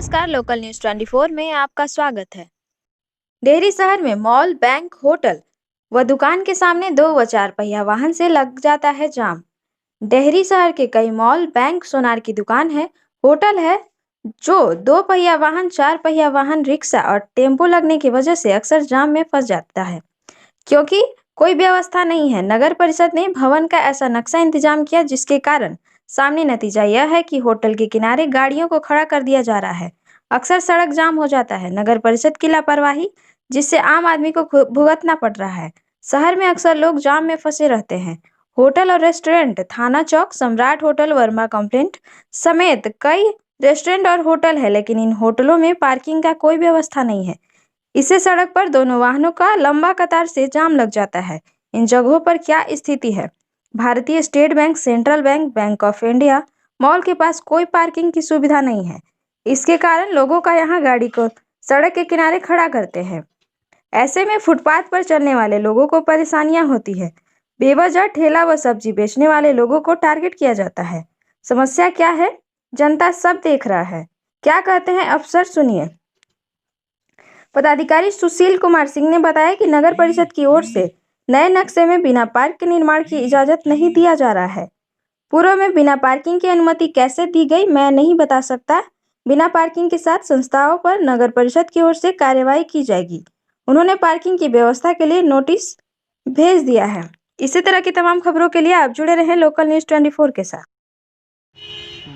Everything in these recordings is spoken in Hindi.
नमस्कार। लोकल न्यूज 24 में आपका स्वागत है। डेहरी शहर में मॉल, बैंक, होटल व दुकान के सामने 2 व 4 पहिया वाहन से लग जाता है जाम। डेहरी शहर के कई मॉल, बैंक, सोनार की दुकान है, होटल है, जो 2 पहिया वाहन, 4 पहिया वाहन, रिक्शा और टेम्पो लगने की वजह से अक्सर जाम में फंस जाता है, क्योंकि कोई व्यवस्था नहीं है। नगर परिषद ने भवन का ऐसा नक्शा इंतजाम किया, जिसके कारण सामने नतीजा यह है कि होटल के किनारे गाड़ियों को खड़ा कर दिया जा रहा है। अक्सर सड़क जाम हो जाता है। नगर परिषद की लापरवाही, जिससे आम आदमी को भुगतना पड़ रहा है। शहर में अक्सर लोग जाम में फंसे रहते हैं। होटल और रेस्टोरेंट, थाना चौक, सम्राट होटल, वर्मा कंप्लेंट समेत कई रेस्टोरेंट और होटल है, लेकिन इन होटलों में पार्किंग का कोई व्यवस्था नहीं है। इससे सड़क पर दोनों वाहनों का लंबा कतार से जाम लग जाता है। इन जगहों पर क्या स्थिति है? भारतीय state bank, central bank, bank of India mall के पास कोई पार्किंग की सुविधा नहीं है। इसके कारण लोगों का यहाँ गाड़ी को सड़क के किनारे खड़ा करते हैं। ऐसे में फुटपाथ पर चलने वाले लोगों को परेशानियां होती है। बेवजह ठेला व सब्जी बेचने वाले लोगों को टारगेट किया जाता है। समस्या क्या है? जनता सब देख रहा है। क्या कहते हैं अफसर, सुनिए। पदाधिकारी सुशील कुमार सिंह ने बताया कि नगर परिषद की ओर से नए नक्शे में बिना पार्क के निर्माण की इजाजत नहीं दिया जा रहा है। पूर्व में बिना पार्किंग की अनुमति कैसे दी गई, मैं नहीं बता सकता। बिना पार्किंग के साथ संस्थाओं पर नगर परिषद की ओर से कार्यवाही की जाएगी। उन्होंने पार्किंग की व्यवस्था के लिए नोटिस भेज दिया है। इसी तरह की तमाम खबरों के लिए आप जुड़े रहें लोकल न्यूज 24 के साथ।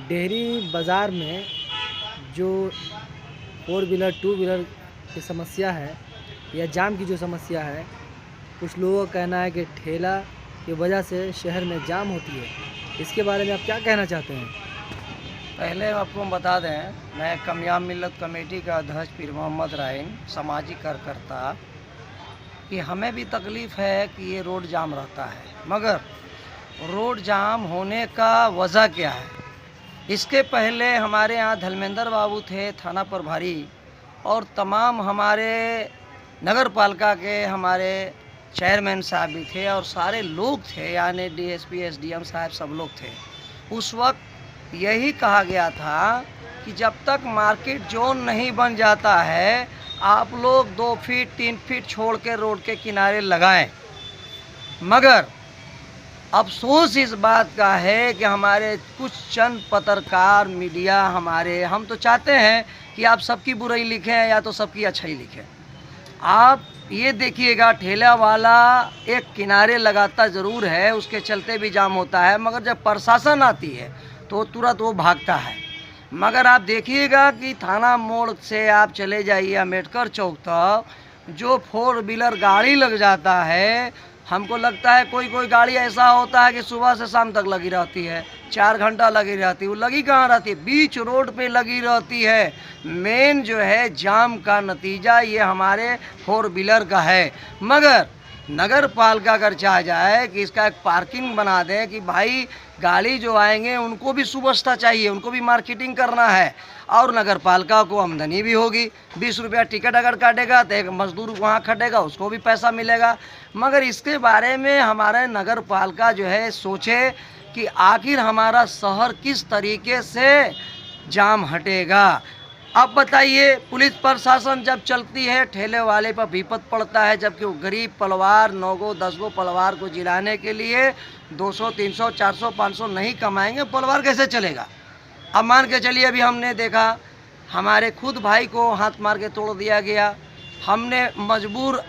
डेहरी बाज़ार में जो 4 व्हीलर 2 व्हीलर की समस्या है या जाम की जो समस्या है, कुछ लोगों का कहना है कि ठेला की वजह से शहर में जाम होती है। इसके बारे में आप क्या कहना चाहते हैं? पहले आपको बता दें, मैं कमयाब मिल्लत कमेटी का अध्यक्ष पीर मोहम्मद राइन, सामाजिक कार्यकर्ता, कि हमें भी तकलीफ़ है कि ये रोड जाम रहता है, मगर रोड जाम होने का वजह क्या है? इसके पहले हमारे यहाँ धर्मेंद्र बाबू थे थाना प्रभारी, और तमाम हमारे नगर पालिका के हमारे चेयरमैन साहब भी थे और सारे लोग थे, यानी डीएसपी एसडीएम साहब सब लोग थे। उस वक्त यही कहा गया था कि जब तक मार्केट जोन नहीं बन जाता है, आप लोग 2 फीट 3 फीट छोड़ के रोड के किनारे लगाएं। मगर अफसोस इस बात का है कि हमारे कुछ चंद पत्रकार, मीडिया हम तो चाहते हैं कि आप सबकी बुराई लिखें या तो सबकी अच्छाई लिखें। आप ये देखिएगा, ठेला वाला एक किनारे लगाता ज़रूर है, उसके चलते भी जाम होता है, मगर जब प्रशासन आती है तो तुरंत वो भागता है। मगर आप देखिएगा कि थाना मोड़ से आप चले जाइए अम्बेडकर चौक तक, जो 4 व्हीलर गाड़ी लग जाता है, हमको लगता है कोई कोई गाड़ी ऐसा होता है कि सुबह से शाम तक लगी रहती है, 4 घंटा लगी रहती है। वो लगी कहाँ रहती है? बीच रोड पे लगी रहती है। मेन जो है जाम का नतीजा ये हमारे 4 व्हीलर का है। मगर नगर पालिका अगर चाह जाए कि इसका एक पार्किंग बना दें कि भाई गाड़ी जो आएंगे उनको भी सुव्यवस्था चाहिए, उनको भी मार्केटिंग करना है, और नगर पालिका को आमदनी भी होगी। 20 रुपया टिकट अगर काटेगा तो एक मजदूर वहाँ खटेगा, उसको भी पैसा मिलेगा। मगर इसके बारे में हमारे नगर पालिका जो है सोचे कि आखिर हमारा शहर किस तरीके से जाम हटेगा। अब बताइए, पुलिस प्रशासन जब चलती है, ठेले वाले पर विपद पड़ता है, जबकि वो गरीब परिवार 9 गो 10 गो परिवार को जिलाने के लिए 200 300 400 500 नहीं कमाएंगे, परिवार कैसे चलेगा? अब मान के चलिए, अभी हमने देखा हमारे खुद भाई को हाथ मार के तोड़ दिया गया। हमने मजबूर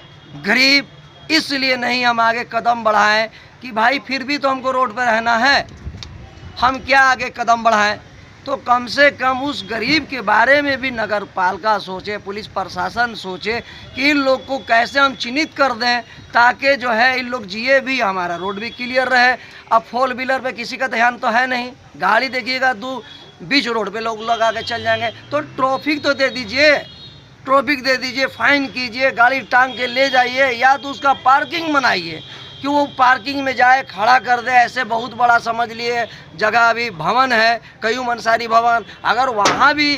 गरीब इसलिए नहीं हम आगे कदम बढ़ाएं कि भाई फिर भी तो हमको रोड पर रहना है, हम क्या आगे कदम बढ़ाएं? तो कम से कम उस गरीब के बारे में भी नगर पालिका सोचे, पुलिस प्रशासन सोचे कि इन लोग को कैसे हम चिन्हित कर दें, ताकि जो है इन लोग जिए भी, हमारा रोड भी क्लियर रहे। अब 4 व्हीलर पे किसी का ध्यान तो है नहीं, गाड़ी देखिएगा बीच रोड पे लोग लगा के चल जाएंगे। तो ट्रैफिक तो दे दीजिए, ट्रैफिक दे दीजिए, फाइन कीजिए, गाड़ी टांग के ले जाइए, या तो उसका पार्किंग बनाइए कि वो पार्किंग में जाए, खड़ा कर दे। ऐसे बहुत बड़ा समझ लिए जगह अभी भवन है, कयूम अंसारी भवन, अगर वहाँ भी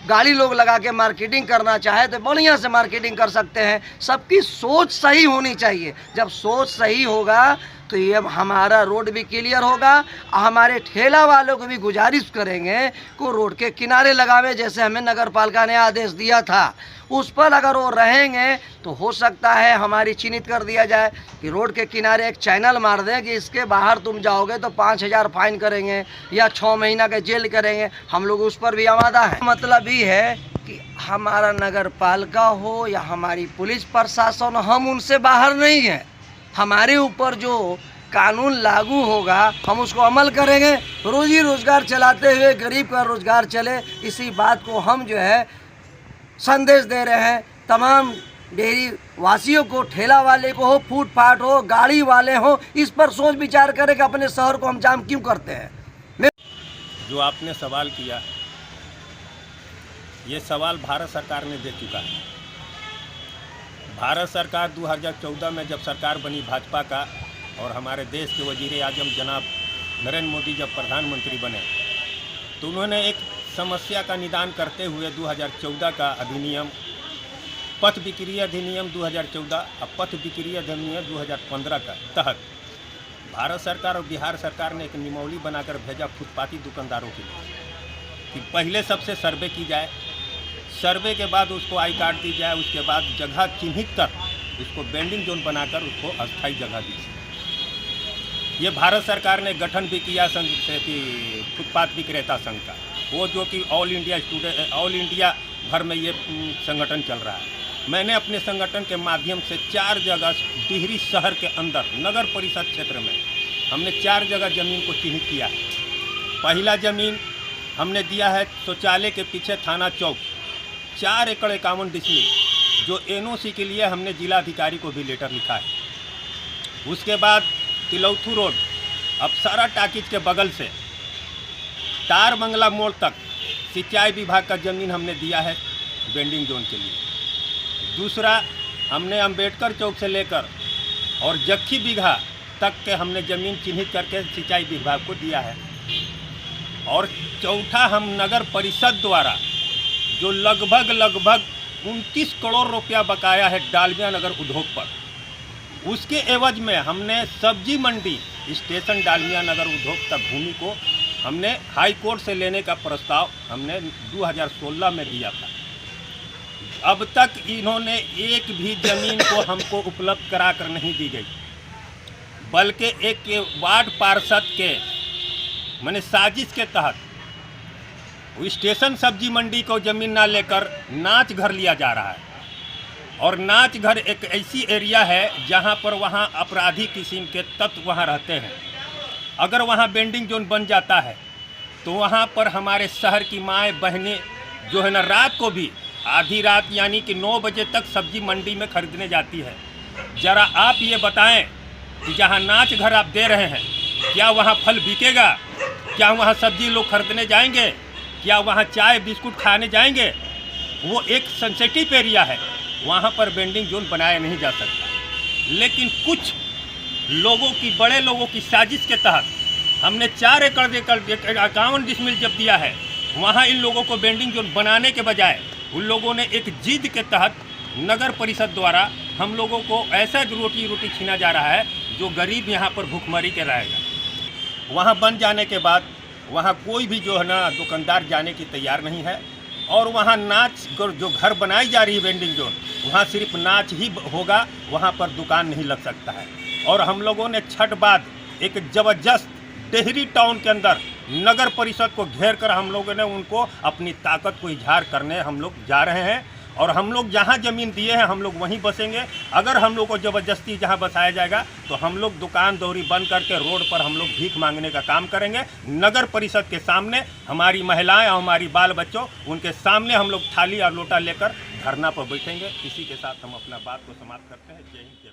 गाड़ी लोग लगा के मार्केटिंग करना चाहे तो बढ़िया से मार्केटिंग कर सकते हैं। सबकी सोच सही होनी चाहिए। जब सोच सही होगा तो ये हमारा रोड भी क्लियर होगा। हमारे ठेला वालों को भी गुजारिश करेंगे को रोड के किनारे लगावे, जैसे हमें नगर पालिका ने आदेश दिया था। उस पर अगर वो रहेंगे तो हो सकता है हमारी चिन्हित कर दिया जाए कि रोड के किनारे एक चैनल मार दें कि इसके बाहर तुम जाओगे तो 5,000 फाइन करेंगे या 6 महीना का जेल करेंगे। हम लोग उस पर भी आमादा है। मतलब ये है कि हमारा नगर पालिका हो या हमारी पुलिस प्रशासन, हम उनसे बाहर नहीं हैं। हमारे ऊपर जो कानून लागू होगा हम उसको अमल करेंगे। रोजी रोजगार चलाते हुए गरीब का रोजगार चले, इसी बात को हम जो है संदेश दे रहे हैं तमाम डेयरी वासियों को। ठेला वाले को हो, फुटपाथ हो, गाड़ी वाले हो, इस पर सोच विचार करें कि अपने शहर को हम जाम क्यों करते हैं। जो आपने सवाल किया, ये सवाल भारत सरकार ने दे चुका है। भारत सरकार 2014 में जब सरकार बनी भाजपा का, और हमारे देश के वजीर आजम जनाब नरेंद्र मोदी जब प्रधानमंत्री बने, तो उन्होंने एक समस्या का निदान करते हुए 2014 का अधिनियम, पथ बिक्री अधिनियम 2014 और पथ बिक्री अधिनियम 2015 का तहत भारत सरकार और बिहार सरकार ने एक नियमावली बनाकर भेजा फुटपाती दुकानदारों के लिए कि पहले सबसे सर्वे की जाए, सर्वे के बाद उसको आई कार्ड दी जाए, उसके बाद जगह चिन्हित कर उसको बेंडिंग जोन बनाकर उसको अस्थायी जगह दी जाए। ये भारत सरकार ने गठन भी किया संघ से कि फुटपाथ विक्रेता संघ का, वो जो कि ऑल इंडिया भर में ये संगठन चल रहा है। मैंने अपने संगठन के माध्यम से 4 जगह डिहरी शहर के अंदर नगर परिषद क्षेत्र में हमने 4 जगह ज़मीन को चिन्हित किया है। पहला ज़मीन हमने दिया है शौचालय के पीछे थाना चौक, 4 एकड़ 51 डिसमिल, जो NOC के लिए हमने जिलाधिकारी को भी लेटर लिखा है। उसके बाद तिलौथू रोड अप्सरा टाकीज के बगल से तार बंगला मोड़ तक सिंचाई विभाग का ज़मीन हमने दिया है बेंडिंग जोन के लिए। दूसरा, हमने अंबेडकर चौक से लेकर और जक्खी बीघा तक के हमने ज़मीन चिन्हित करके सिंचाई विभाग को दिया है। और चौथा, हम नगर परिषद द्वारा जो लगभग 29 करोड़ रुपया बकाया है डालमिया नगर उद्योग पर, उसके एवज में हमने सब्जी मंडी स्टेशन डालमिया नगर उद्योग तक भूमि को हमने हाई कोर्ट से लेने का प्रस्ताव हमने 2016 में दिया था। अब तक इन्होंने एक भी ज़मीन को हमको उपलब्ध करा कर नहीं दी गई, बल्कि एक वार्ड पार्षद के मैंने साजिश के तहत स्टेशन सब्जी मंडी को ज़मीन ना लेकर नाच घर लिया जा रहा है। और नाच घर एक ऐसी एरिया है जहां पर वहां अपराधी किस्म के तत्व वहां रहते हैं। अगर वहां बेंडिंग जोन बन जाता है तो वहां पर हमारे शहर की माएँ बहनें जो है ना, रात को भी आधी रात यानी कि 9 बजे तक सब्जी मंडी में खरीदने जाती है। ज़रा आप ये बताएं कि जहां नाच घर आप दे रहे हैं, क्या वहां फल बिकेगा? क्या वहां सब्जी लोग खरीदने जाएंगे? क्या वहां चाय बिस्कुट खाने जाएंगे? वो एक सेंसिटिव एरिया है, वहाँ पर बेंडिंग जोन बनाया नहीं जा सकता। लेकिन कुछ लोगों की, बड़े लोगों की साजिश के तहत हमने 4 एकड़ 51 डिसमिल जब दिया है, वहाँ इन लोगों को बेंडिंग जोन बनाने के बजाय उन लोगों ने एक जिद के तहत नगर परिषद द्वारा हम लोगों को ऐसा रोटी छीना जा रहा है जो गरीब यहाँ पर भूखमरी के रहेगा। वहाँ बन जाने के बाद वहाँ कोई भी जो है ना दुकानदार जाने की तैयार नहीं है। और वहाँ नाच जो घर बनाई जा रही है बेंडिंग जोन, वहाँ सिर्फ नाच ही होगा, वहाँ पर दुकान नहीं लग सकता है। और हम लोगों ने छठ बाद एक ज़बरदस्त डेहरी टाउन के अंदर नगर परिषद को घेर कर हम लोगों ने उनको अपनी ताकत को इजहार करने हम लोग जा रहे हैं। और हम लोग जहाँ ज़मीन दिए हैं हम लोग वहीं बसेंगे। अगर हम लोग को ज़बरदस्ती जहाँ बसाया जाएगा तो हम लोग दुकान दौरी बंद करके रोड पर हम लोग भीख मांगने का काम करेंगे। नगर परिषद के सामने हमारी महिलाएं और हमारी बाल बच्चों, उनके सामने हम लोग थाली और लोटा लेकर धरना पर बैठेंगे। इसी के साथ हम अपना बात को समाप्त करते हैं। जय हिंद।